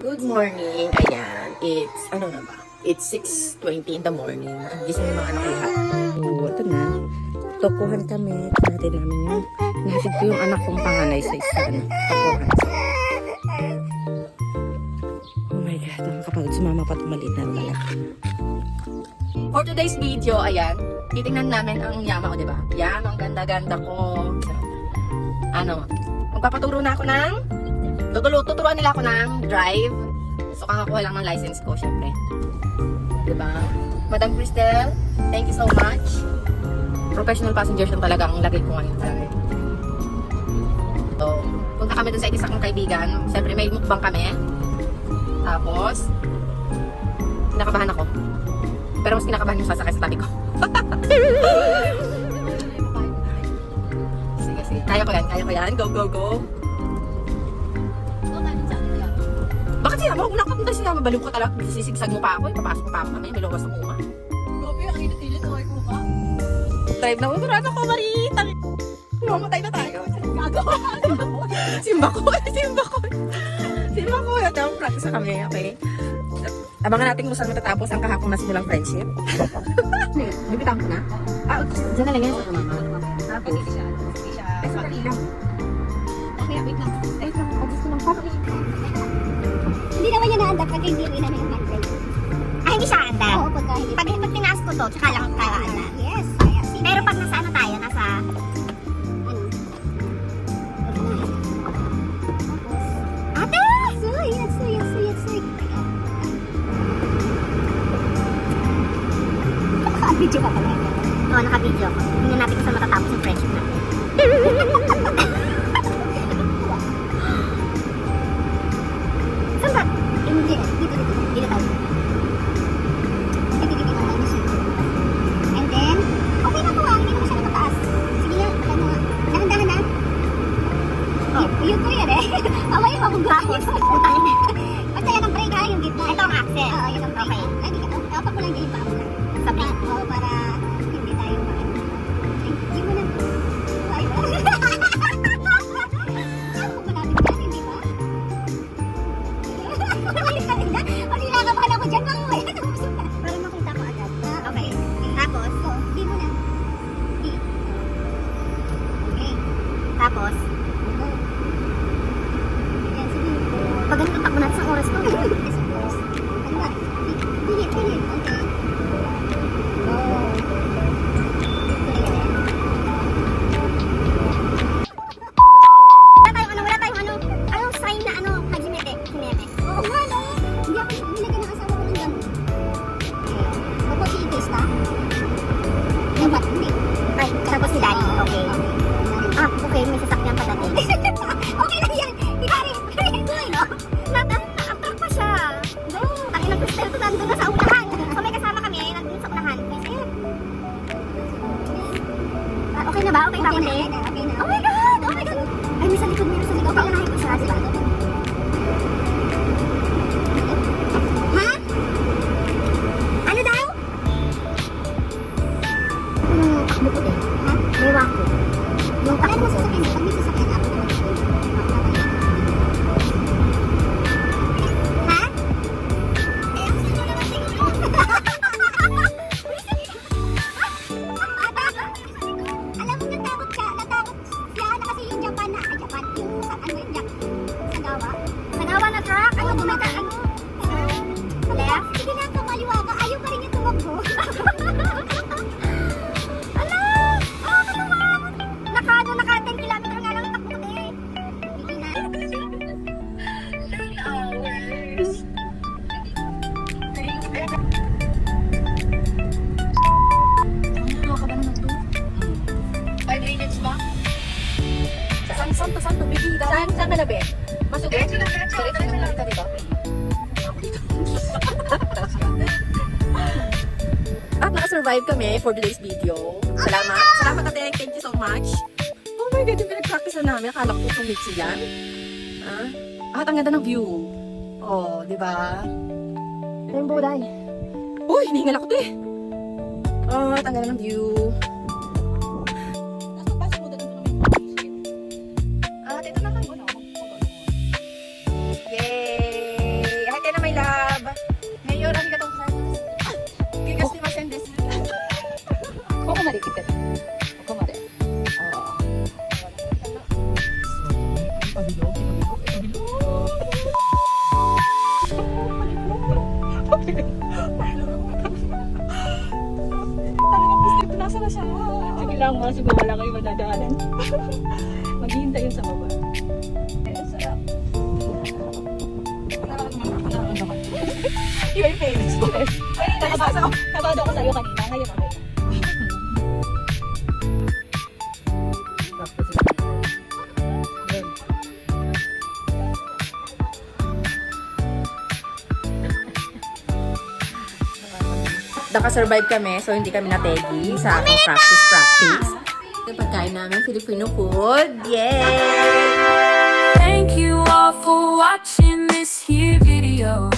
Good morning. Ayan. It's, ano na ba? It's 6:20 in the morning. Gising yung mga anak ko lahat. Oo, ito na. Tokuhan kami. Natin namin yung, nahatid ko yung anak kong panganay sa isa. Tokuhan. Oh my God. Nakakapagod si mama pa tumalit na lalaki. For today's video, ayan. Titingnan namin ang Yama ko, diba? Yan, ang ganda-ganda ko. Ano, magpapaturo na ako ng tuturuan nila ako ng drive. So, kakakuha lang ng license ko, syempre. Diba? Madam Cristel, thank you so much. Professional passengers lang talaga ang lagay ko ngayon. So, punta kami dun sa isa kong kaibigan. Syempre, may mukbang kami. Tapos, kinakabahan ako. Pero mas kinakabahan yung sasakay sa tabi ko. Sige, sige. Kaya ko yan. Go, go, go. Bakit siya? Una ka punta siya. Mabaliw ka talaga. Sisigsag mo pa ako. Papasok mo pa ako kami. May luwas ng uma. Grabe, ang init-init. Okay ko ka. Drive na. Uturado ko, Marita. Mamatay na tayo. Gagawa ka. Simba ko. Ito, practice na kami. Okay. Abangan natin kung saan matatapos ang kahapon na simulang friendship. Bibitaw ko na. Diyan na lang yan sa mama. Tapos hindi siya. Ay, sandali lang. Okay, wait lang. Ay, gusto ng papa. Hindi naman yan naandap pag hindi rin na yung handbrake. Ah, hindi siya andap? Oo, pag hindi. Pag tinaas ko to, tsaka lang kaandap. Yes. Pero pag nasa ano tayo, nasa... Ano? Ate! Suy! Naka-video ka pala. Oo, naka-video ko. Tingnan natin kung saan matatapos yung friendship natin. Saan ba? Hindi. Dito tayo. And then, okay na po ah. Hindi naman siya nakataas. Sige nga, ano nga. Dahan-dahan na. Yun ko yan eh. Away, mabugahos. Utang. Basta yan ang brake ha, yung gitna. Ito ang axle. Oo, yun ang brake. Okay. Dapat ko lang dyan yung paa mo lang. Sa brake. Oo, para hindi tayo maano. Hindi mo na. Ay, wala. Saan ko malapit yan, hindi ba? Pag kinakabahan ako dyan, mga uwi. Para makita ko agad. Okay. Tapos, di mo na. Okay. Tapos, yan, sige. Pag ganito takbo natin sa oras to. Ano ba? Pilit. Okay. Go. Wala tayong ano, anong sign na ano, hajimete. Oo nga, no? Hindi ako nilagyan ng asawa ko ng ganun. Opo, si Ipista. Dapat, hindi. Ay, tapos si Daddy. Okay. Okay, may sasakyan pa dati. Okay lang yan. Ikari, no? Naka-track pa siya. No. Ang ilang Cristel to nandun na sa unahan. So may kasama kami, nandun sa unahan. Ayan. Okay na ba? Okay ba? Okay na. Oh my God! Ay, may sa likod. Paunahin ko siya, diba? Ha? Ano daw? Takbo ko din. Ha? May wako. Yung takbo ko. Pag may sasakyan ako naman ito. Ha? Eh, ang sino naman siguro? Alam mo, natakot siya na kasi yung Japan na, yung ano yung Sagawa na truck, ano bumata, ano? Sa left? Sige na, kumaliwa ka, ayaw pa rin yung tumakbo. Ala! Naka 10 kilometer nga lang yung takbo eh. Hindi na. 3 hours. Ano ka ba naman to? 5 minutes ba? Saan to, baby? Saan ka na, be? Masugod? Sorry, lang ka, diba? At nakasurvive kami for today's video. Salamat ate. Thank you so much. Oh my God, yung pinag-practice na namin. Akala ko sumit sila. At ang ganda ng view. Oh, di ba? Yung buday. Uy, hinihingal ako to eh. At ang ganda ng view. At ito na lang. Yay! kasi wala kayo madadaanan. Maghihintay yun sa baba. Pero sarap. Iba yung famous ko. Nabado ko sa'yo kanina. Ngayon okay. Naka-survive kami, so hindi kami nategi sa aking practice. Yung pagkain namin, Filipino food. Yay! Thank you all for watching this here video.